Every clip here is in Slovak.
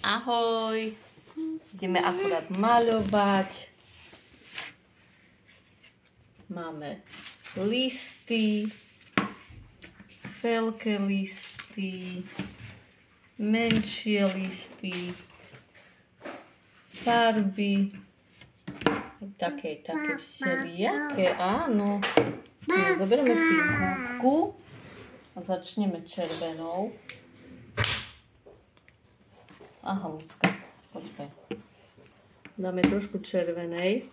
Ahoj! Ideme akurát maľovať. Máme listy, veľké listy, menšie listy, farby, také všelijaké, áno. No, zoberieme si húbku a začneme červenou. Aha, ľudská, počkaj. Dáme trošku červenej.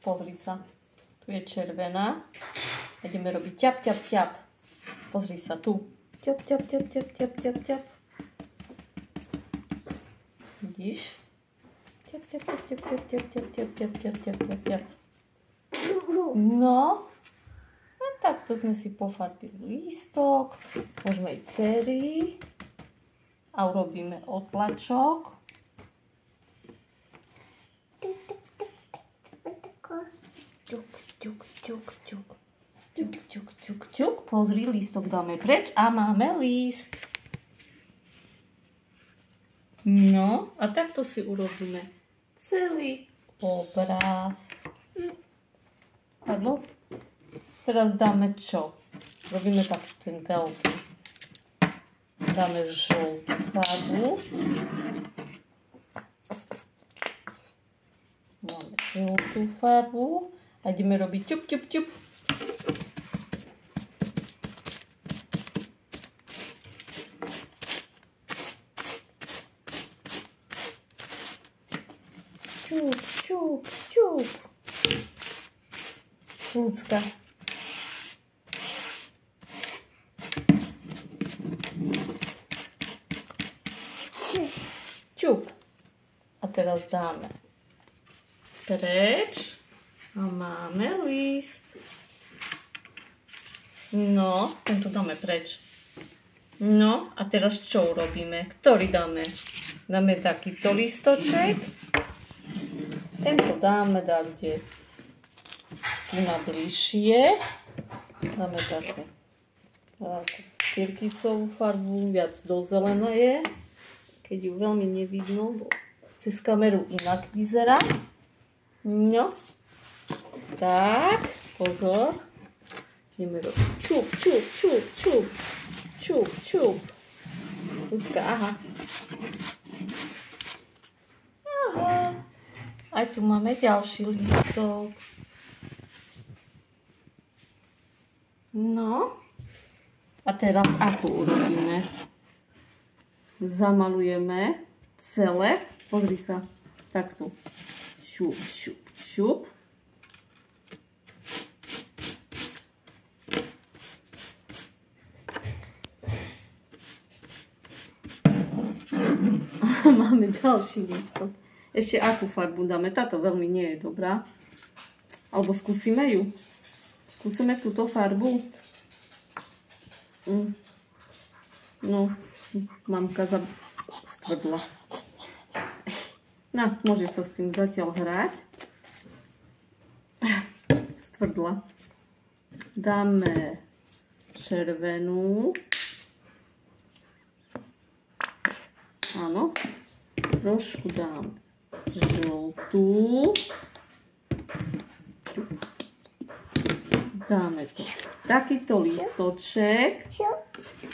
Pozri sa, tu je červená. Ideme robiť ťap, ťap, ťap. Pozri sa tu. Ťap, ťap, ťap, ťap, ťap, ťap, ťap. Vidíš? Ťap, ťap, ťap, ťap, ťap, ťap, ťap, ťap, ťap, ťap, ťap, ťap, ťap. No. A takto sme si pofarbili lístok. Môžeme ísť celý. A urobíme otlačok. Ťuk, ťuk, ťuk, ťuk. Ťuk, ťuk, ťuk, ťuk. Pozri, lístok dáme preč a máme líst. No, a takto si urobíme celý obraz. Padlo? Teraz dáme čo? Robíme tak ten veľký. Dáme žltú farbu. Máme žltú farbu. A ideme robiť ťup, ťup, ťup. Čup, čup, čup. Ľudská. Čup. A teraz dáme preč. A máme list. No, tento dáme preč. No, a teraz čo urobíme? Ktorý dáme? Dáme takýto listoček. Tento dáme kde tu na bližšie. Dáme takú tyrkysovú farbu, viac do zelenej, keď ju veľmi nevidno, bo cez kameru inak vyzerá. No, tak, pozor. Ideme robiť čup, čup, čup, čup, čup, čup. Ľudská, aha. Aha. Aj tu máme ďalší lístok. No. A teraz ako urobíme? Zamalujeme celé. Pozri sa. Takto. Šup, šup, šup. Máme ďalší lístok. Ešte akú farbu dáme? Táto veľmi nie je dobrá. Alebo skúsime ju. Skúsime túto farbu. No, mamka stvrdla. No, môžeš sa s tým zatiaľ hrať. Stvrdla. Dáme červenú. Áno. Trošku dáme žltú. Dáme to. Takýto lístoček.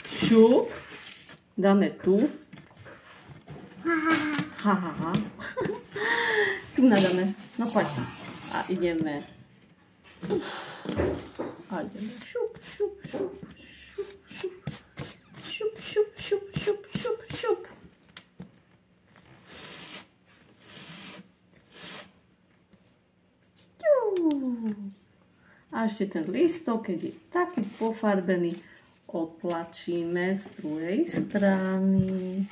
Šup. Dáme tu. Ha, ha, ha. Tu nadáme. No poď. A ideme. A ideme. Šup, šup, šup, šup, šup. Šup, šup, šup, šup, šup, šup. A ešte ten lístok, keď je taký pofarbený, otlačíme z druhej strany.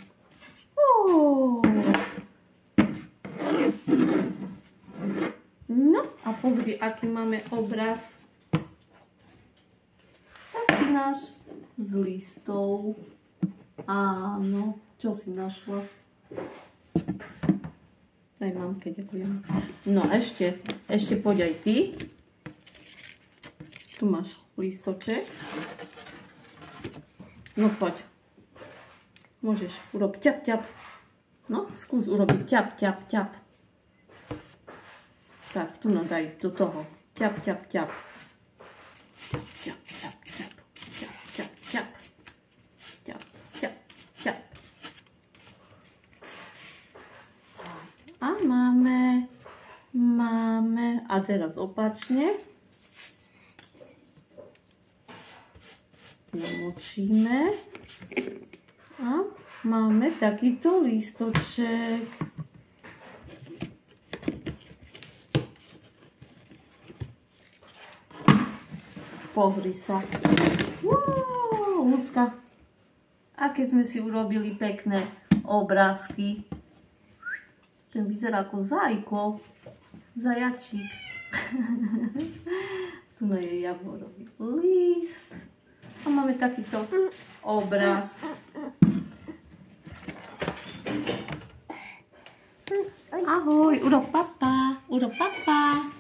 No a pozri, aký máme obraz. Taký náš z listov. Áno, čo si našla? Daj mamke, ďakujem. No ešte poď aj ty. Tu máš lístoček. No poď. Môžeš, urob ťap, ťap. No, skús urobiť ťap, ťap, ťap. Tak, tu daj do toho. Ťap, ťap, ťap. Ťap, ťap, ťap. Ťap, ťap, ťap. Ťap, ťap, ťap. A máme. A teraz opačne. Namočíme. A máme takýto lístoček. Pozri sa. Wow, Ľudská. Aké sme si urobili pekné obrázky. Ten vyzerá ako zajko. Zajačík. Tu je javorový list. A máme takýto obraz. Ahoj, urob papa. Urob papa.